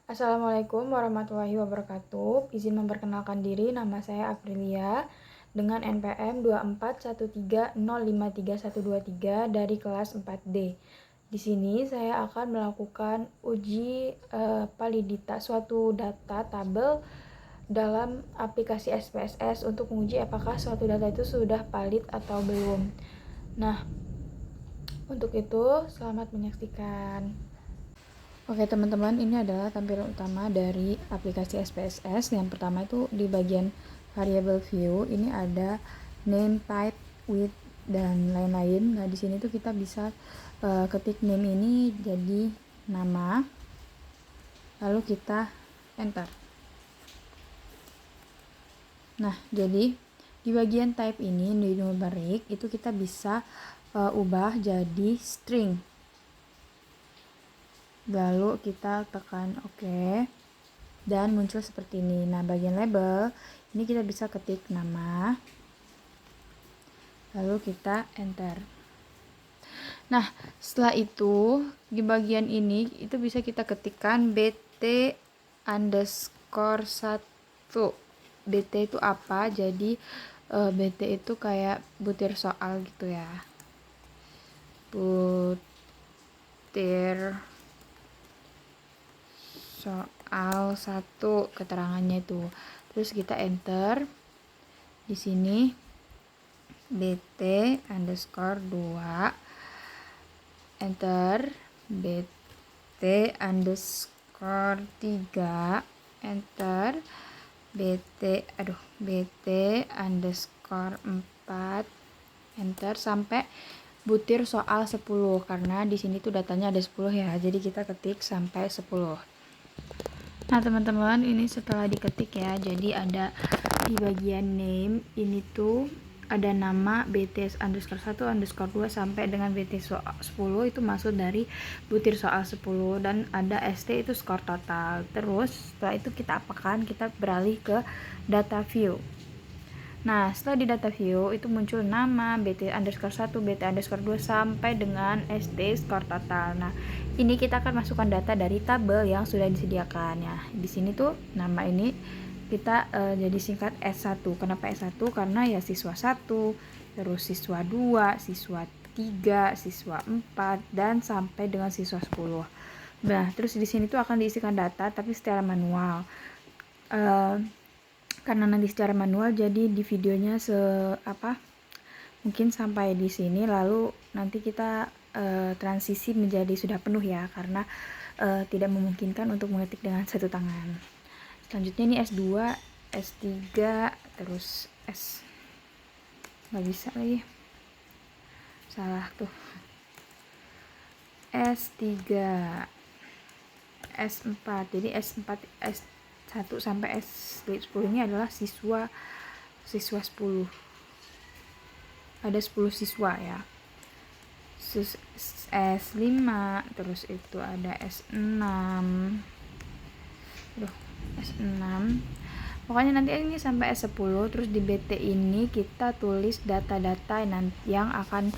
Assalamualaikum warahmatullahi wabarakatuh. Izin memperkenalkan diri, nama saya Aprilia dengan NPM 2413053123 dari kelas 4D. Di sini saya akan melakukan uji validita suatu data tabel dalam aplikasi SPSS untuk menguji apakah suatu data itu sudah valid atau belum. Nah, untuk itu selamat menyaksikan. Oke teman-teman, ini adalah tampilan utama dari aplikasi SPSS. Yang pertama itu di bagian variable view, ini ada name, type, width, dan lain-lain. Nah di sini tuh kita bisa ketik name ini jadi nama, lalu kita enter. Nah jadi di bagian type ini di numeric itu kita bisa ubah jadi string. Lalu kita tekan OK dan muncul seperti ini. Nah bagian label ini kita bisa ketik nama, lalu kita enter. Nah setelah itu di bagian ini itu bisa kita ketikkan bt underscore 1. bt itu apa? Jadi bt itu kayak butir soal gitu ya, butir soal 1 keterangannya itu. Terus kita enter. Di sini bt underscore 2 enter, bt underscore 3 enter, bt underscore 4 enter sampai butir soal 10, karena di sini tuh datanya ada 10 ya, jadi kita ketik sampai 10. Nah teman-teman, ini setelah diketik ya, jadi ada di bagian name ini tuh ada nama bt underscore 1 underscore 2 sampai dengan bt soal 10 itu masuk dari butir soal 10, dan ada st itu skor total. Terus setelah itu kita apakan? Kita beralih ke data view. Nah setelah di data view itu muncul nama bt underscore 1 bt underscore 2 sampai dengan st skor total. Nah ini kita akan masukkan data dari tabel yang sudah disediakan ya. Di sini tuh nama ini kita jadi singkat S1. Kenapa S1? Karena ya siswa 1, terus siswa 2, siswa 3, siswa 4, dan sampai dengan siswa 10. Nah terus di sini tuh akan diisikan data tapi secara manual. Karena nanti secara manual, jadi di videonya mungkin sampai di sini, lalu nanti kita transisi menjadi sudah penuh ya, karena tidak memungkinkan untuk mengetik dengan satu tangan. Selanjutnya ini S2, S3, terus S, nggak bisa lagi, salah tuh, S3, S4. Jadi S4, S1 sampai S10 ini adalah siswa 10. Ada 10 siswa ya. S5, terus itu ada S6. S6. Pokoknya nanti ini sampai S10. Terus di BT ini kita tulis data-data yang akan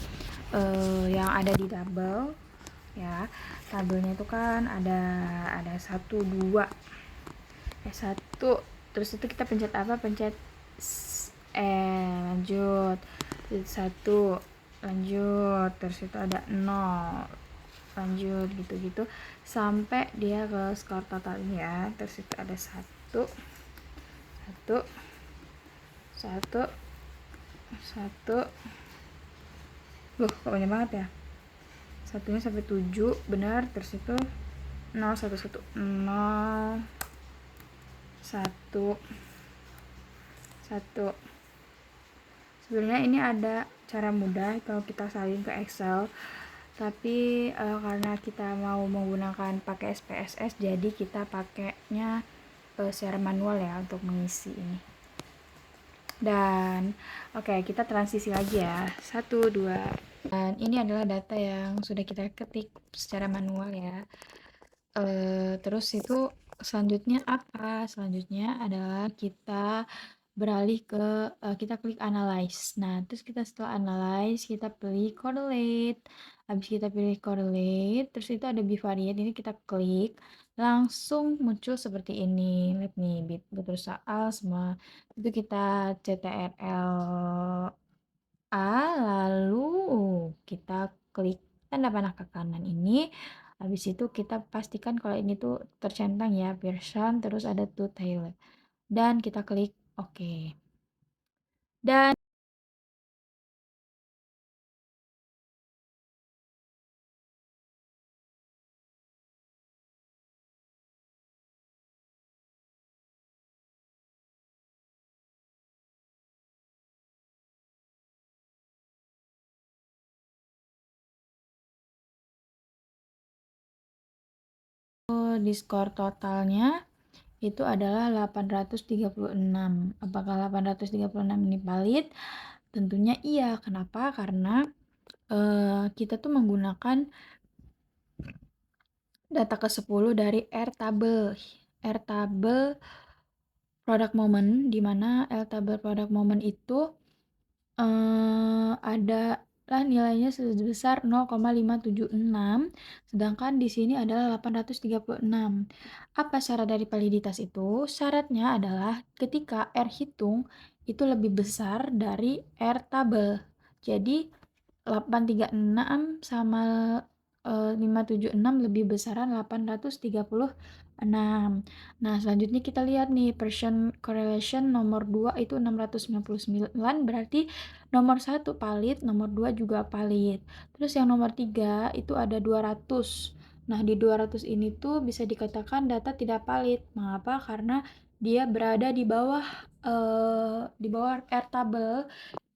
yang ada di tabel ya. Tabelnya itu kan ada 1 2 S1. Terus itu kita pencet apa? Pencet lanjut 1, lanjut, terus itu ada 0, lanjut, gitu-gitu sampai dia ke skor total ini ya. Terus itu ada 1 1 1 1. Kok banyak banget ya, satunya sampai 7, benar. Terus itu 0 1 1 0 1 1. Sebenarnya ini ada cara mudah kalau kita salin ke Excel, tapi karena kita mau menggunakan pakai SPSS, jadi kita pakainya secara manual ya untuk mengisi ini. Dan oke, kita transisi lagi ya, 1 2. Dan ini adalah data yang sudah kita ketik secara manual ya. Terus itu selanjutnya apa? Selanjutnya adalah kita beralih ke kita klik analyze. Nah terus kita setelah analyze kita pilih correlate. Habis kita pilih correlate, terus itu ada bivariate, ini kita klik. langsung muncul seperti ini. Lihat nih, butir soal semua itu kita CTRL A, lalu kita klik tanda panah ke kanan ini. Habis itu kita pastikan kalau ini tuh tercentang ya, version, terus ada to tailor. Dan kita klik OK. Dan di skor totalnya itu adalah 836. Apakah 836 ini valid? Tentunya iya. Kenapa? Karena kita tuh menggunakan data ke-10 dari Airtable. Airtable product moment, di mana Airtable product moment itu adalah nilainya sebesar 0,576, sedangkan di sini adalah 836. Apa syarat dari validitas itu? Syaratnya adalah ketika R hitung itu lebih besar dari R tabel. Jadi 836 sama 576 lebih besaran 836. Nah, selanjutnya kita lihat nih Pearson correlation nomor 2 itu 699, berarti nomor 1 valid, nomor 2 juga valid. Terus yang nomor 3 itu ada 200. Nah, di 200 ini tuh bisa dikatakan data tidak valid. Mengapa? Karena dia berada di bawah R tabel,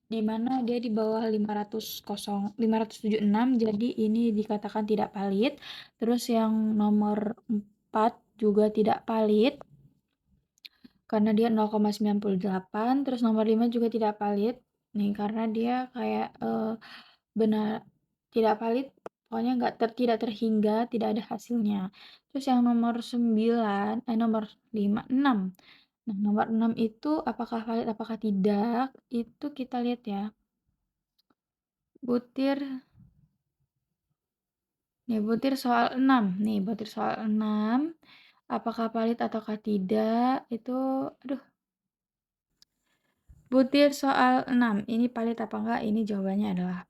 di mana dia di bawah 576, jadi ini dikatakan tidak valid. Terus yang nomor 4 juga tidak valid karena dia 0,98. Terus nomor 5 juga tidak valid nih karena dia kayak benar tidak valid, pokoknya tidak terhingga, tidak ada hasilnya. Terus yang nomor 9, nomor 5, 6. Nah, nomor 6 itu apakah valid apakah tidak, itu kita lihat ya. Butir butir soal 6. Nih, butir soal 6. Apakah valid ataukah tidak? Itu aduh. Butir soal 6. Ini valid apa enggak? Ini jawabannya adalah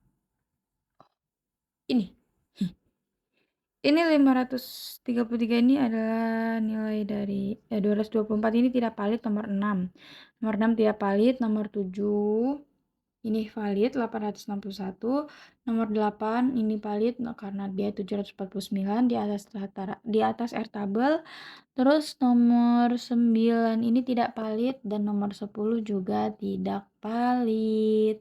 ini. Ini 533 ini adalah nilai dari 224 ini tidak valid, nomor 6. Nomor 6 tidak valid, nomor 7 ini valid 861, nomor 8 ini valid karena dia 749 di atas R tabel. Terus nomor 9 ini tidak valid dan nomor 10 juga tidak valid.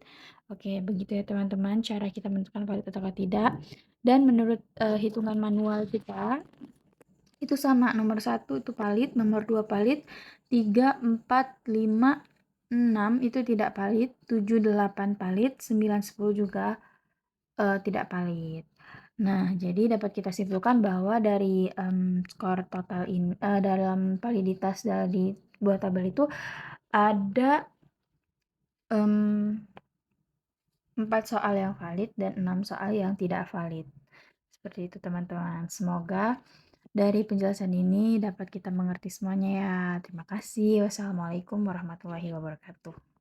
Oke, begitu ya teman-teman cara kita menentukan valid atau tidak. Dan menurut hitungan manual kita itu sama, nomor 1 itu valid, nomor 2 valid, 3, 4, 5, 6 itu tidak valid, 7, 8 valid, 9, 10 juga tidak valid. Nah, jadi dapat kita simpulkan bahwa dari skor total ini dalam validitas dari buah tabel itu ada 4 soal yang valid dan 6 soal yang tidak valid. Seperti itu teman-teman. Semoga dari penjelasan ini dapat kita mengerti semuanya ya. Terima kasih. Wassalamualaikum warahmatullahi wabarakatuh.